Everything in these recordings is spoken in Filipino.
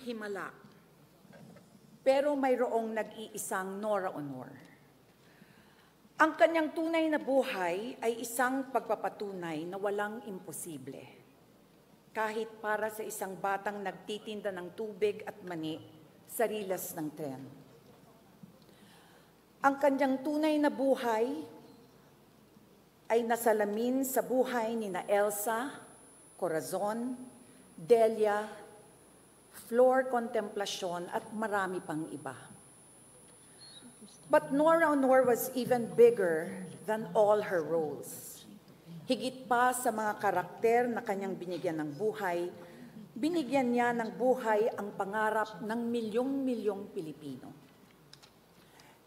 himala. Pero mayroong nag-iisang Nora Aunor. Ang kanyang tunay na buhay ay isang pagpapatunay na walang imposible. Kahit para sa isang batang nagtitinda ng tubig at mani sa rilas ng tren. Ang kanyang tunay na buhay ay nasalamin sa buhay ni na Elsa, Corazon, Delia, Flor Contemplacion at marami pang iba. But Nora Aunor was even bigger than all her roles. Higit pa sa mga karakter na kanyang binigyan ng buhay, binigyan niya ng buhay ang pangarap ng milyong-milyong Pilipino.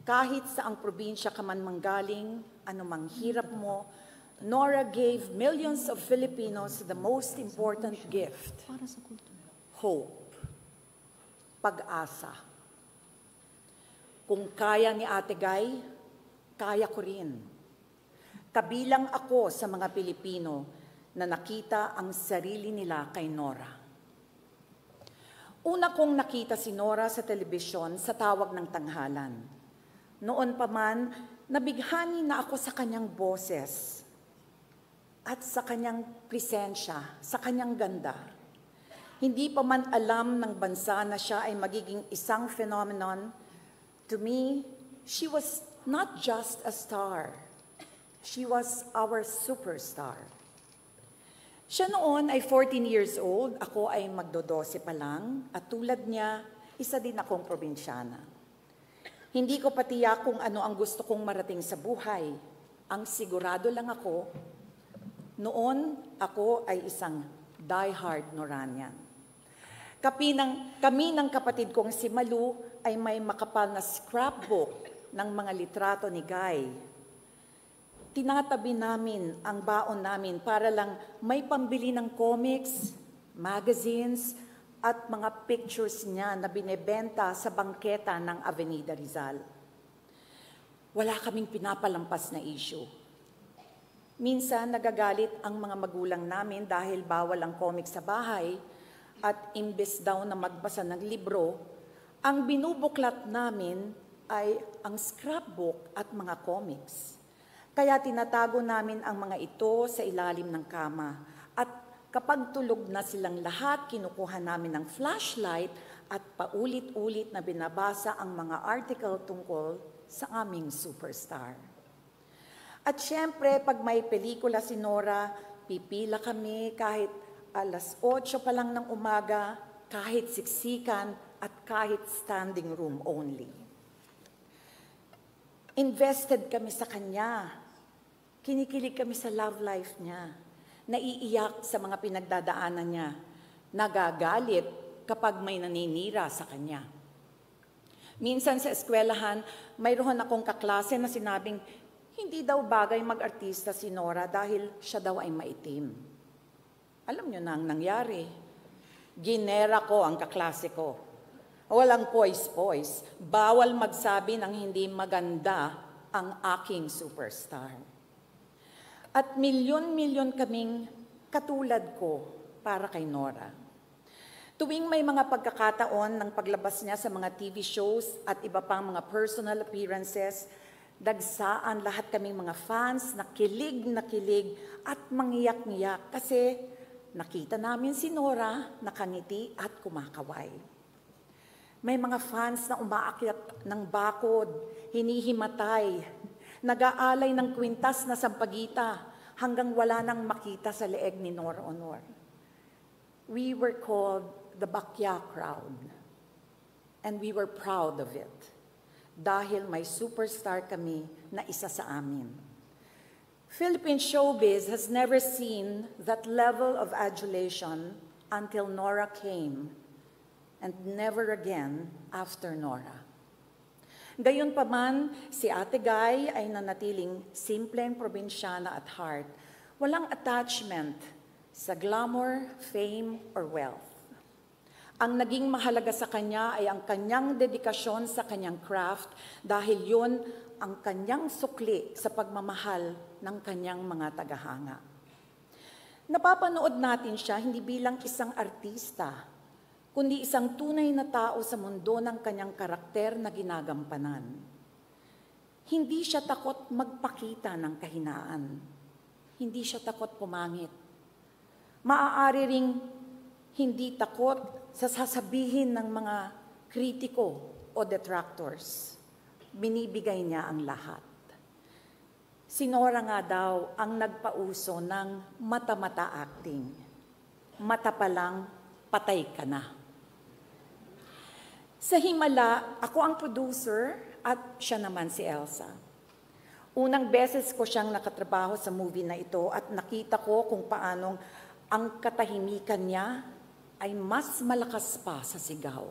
Kahit sa ang probinsya ka man manggaling, anumang hirap mo, Nora gave millions of Filipinos the most important gift, hope, pag-asa. Kung kaya ni Ate Guy, kaya ko rin. Kabilang ako sa mga Pilipino na nakita ang sarili nila kay Nora. Una kong nakita si Nora sa telebisyon sa Tawag ng Tanghalan. Noon pa man, nabighani na ako sa kanyang boses at sa kanyang presensya, sa kanyang ganda. Hindi pa man alam ng bansa na siya ay magiging isang phenomenon. To me, she was not just a star. She was our superstar. Siya noon ay 14 years old, ako ay magdodose pa lang, at tulad niya, isa din akong probinsyana. Hindi ko patiyak kung ano ang gusto kong marating sa buhay. Ang sigurado lang ako, noon ako ay isang die-hard Noranian. Kami ng kapatid kong si Malu ay may makapal na scrapbook ng mga litrato ni Guy. Tinatabi namin ang baon namin para lang may pambili ng comics, magazines, at mga pictures niya na binebenta sa bangketa ng Avenida Rizal. Wala kaming pinapalampas na issue. Minsan nagagalit ang mga magulang namin dahil bawal ang comics sa bahay at imbes daw na magbasa ng libro, ang binubuklat namin ay ang scrapbook at mga comics. Kaya tinatago namin ang mga ito sa ilalim ng kama. At kapag tulog na silang lahat, kinukuha namin ng flashlight at paulit-ulit na binabasa ang mga article tungkol sa aming superstar. At syempre, pag may pelikula si Nora, pipila kami kahit alas 8 pa lang ng umaga, kahit siksikan at kahit standing room only. Invested kami sa kanya. Kinikilig kami sa love life niya. Naiiyak sa mga pinagdadaanan niya. Nagagalit kapag may naninira sa kanya. Minsan sa eskwelahan, mayroon akong kaklase na sinabing, hindi daw bagay mag-artista si Nora dahil siya daw ay maitim. Alam niyo na ang nangyari. Ginera ko ang kaklase ko. Walang poise-poise. Bawal magsabi ng hindi maganda ang aking superstar. At milyon-milyon kaming katulad ko para kay Nora. Tuwing may mga pagkakataon ng paglabas niya sa mga TV shows at iba pang mga personal appearances, dagsaan lahat kaming mga fans na kilig at mangiyak-ngiyak kasi nakita namin si Nora nakangiti at kumakaway. May mga fans na umaakyat ng bakod, hinihimatay, nag-aalay ng kwintas na sampagita hanggang wala nang makita sa leeg ni Nora Aunor. We were called the Bakya crowd, and we were proud of it dahil may superstar kami na isa sa amin. Philippine showbiz has never seen that level of adulation until Nora came, and never again after Nora. Gayunpaman, si Ate Guy ay nanatiling simpleng probinsyana at heart, walang attachment sa glamour, fame, or wealth. Ang naging mahalaga sa kanya ay ang kanyang dedikasyon sa kanyang craft dahil yun ang kanyang sukli sa pagmamahal ng kanyang mga tagahanga. Napapanood natin siya hindi bilang isang artista, kundi isang tunay na tao sa mundo ng kanyang karakter na ginagampanan. Hindi siya takot magpakita ng kahinaan. Hindi siya takot pumangit. Maaari ring hindi takot sa sasabihin ng mga kritiko o detractors. Binibigay niya ang lahat. Si Nora nga daw ang nagpauso ng mata-mata acting. Mata pa lang, patay ka na. Sa Himala, ako ang producer at siya naman si Elsa. Unang beses ko siyang nakatrabaho sa movie na ito at nakita ko kung paanong ang katahimikan niya ay mas malakas pa sa sigaw.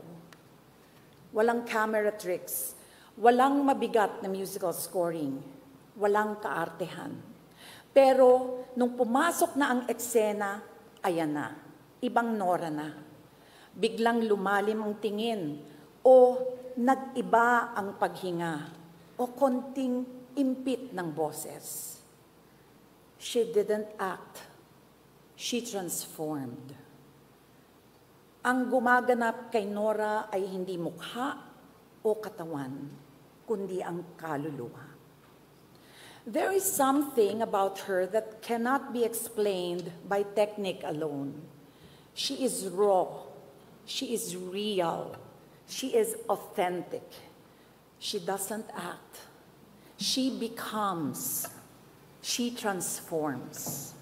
Walang camera tricks, walang mabigat na musical scoring, walang kaartehan. Pero nung pumasok na ang eksena, ayan na, ibang Nora na. Biglang lumalim ang tingin o nag-iba ang paghinga o konting impit ng boses. She didn't act. She transformed. Ang gumaganap kay Nora ay hindi mukha o katawan, kundi ang kaluluwa. There is something about her that cannot be explained by technique alone. She is raw. She is real. She is authentic. She doesn't act. She becomes. She transforms.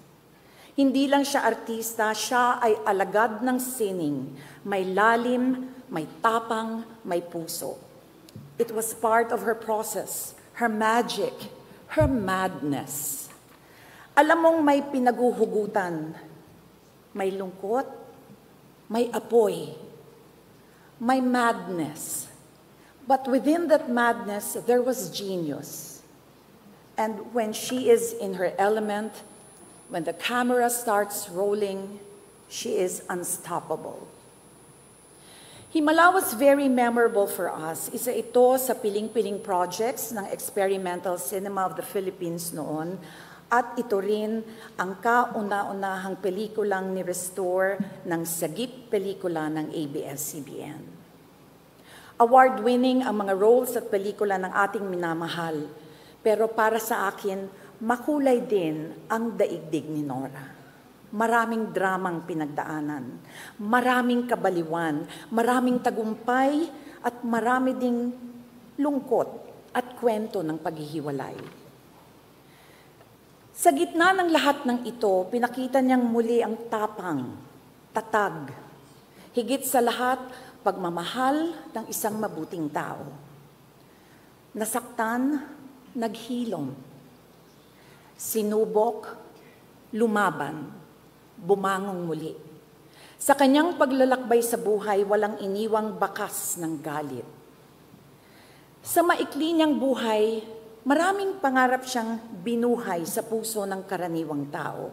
Hindi lang siya artista, siya ay alagad ng sining. May lalim, may tapang, may puso. It was part of her process, her magic, her madness. Alam mong may pinaguhugutan, may lungkot, may apoy, may madness. But within that madness, there was genius. And when she is in her element, when the camera starts rolling, she is unstoppable. Himala was very memorable for us. Isa ito sa piling-piling projects ng Experimental Cinema of the Philippines noon. At ito rin ang kauna-unahang pelikulang ni-restore ng Sagip Pelikula ng ABS-CBN. Award-winning ang mga roles at pelikula ng ating minamahal. Pero para sa akin, makulay din ang daigdig ni Nora. Maraming dramang pinagdaanan, maraming kabaliwan, maraming tagumpay, at marami ding lungkot at kwento ng paghihiwalay. Sa gitna ng lahat ng ito, pinakita niyang muli ang tapang, tatag, higit sa lahat, pagmamahal ng isang mabuting tao. Nasaktan, naghilom, sinubok, lumaban, bumangong muli. Sa kanyang paglalakbay sa buhay, walang iniwang bakas ng galit. Sa maikli niyang buhay, maraming pangarap siyang binuhay sa puso ng karaniwang tao.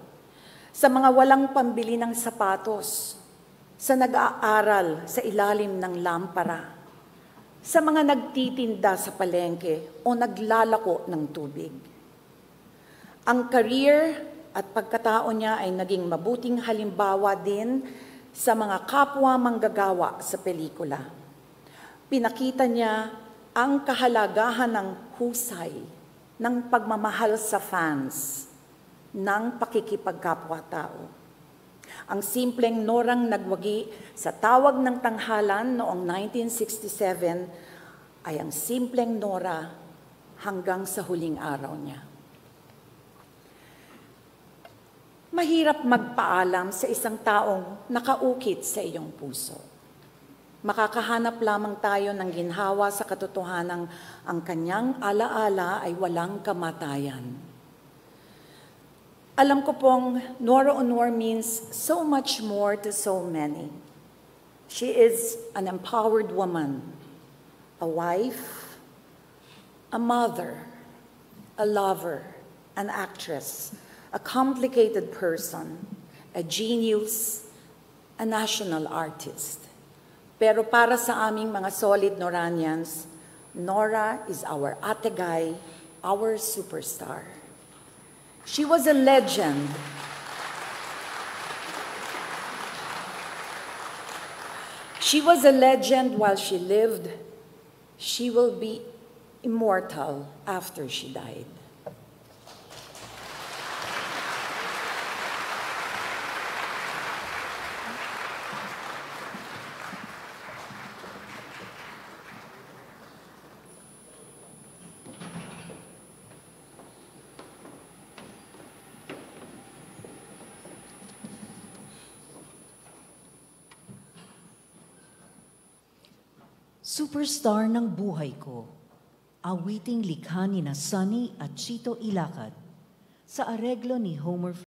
Sa mga walang pambili ng sapatos, sa nag-aaral sa ilalim ng lampara, sa mga nagtitinda sa palengke o naglalako ng tubig. Ang career at pagkatao niya ay naging mabuting halimbawa din sa mga kapwa manggagawa sa pelikula. Pinakita niya ang kahalagahan ng husay, ng pagmamahal sa fans, ng pakikipagkapwa-tao. Ang simpleng Norang nagwagi sa tawag ng tanghalan noong 1967 ay ang simpleng Nora hanggang sa huling araw niya. Mahirap magpaalam sa isang taong nakaukit sa iyong puso. Makakahanap lamang tayo ng ginhawa sa katotohanang ang kanyang alaala ay walang kamatayan. Alam ko pong Nora Aunor means so much more to so many. She is an empowered woman, a wife, a mother, a lover, an actress, a complicated person, a genius, a national artist. Pero para sa aming mga solid Noranians, Nora is our ategay, our superstar. She was a legend. She was a legend while she lived. She will be immortal after she died. Superstar ng buhay ko, awiting likha ni na Sunny at Chito Ilacad, sa areglo ni Homer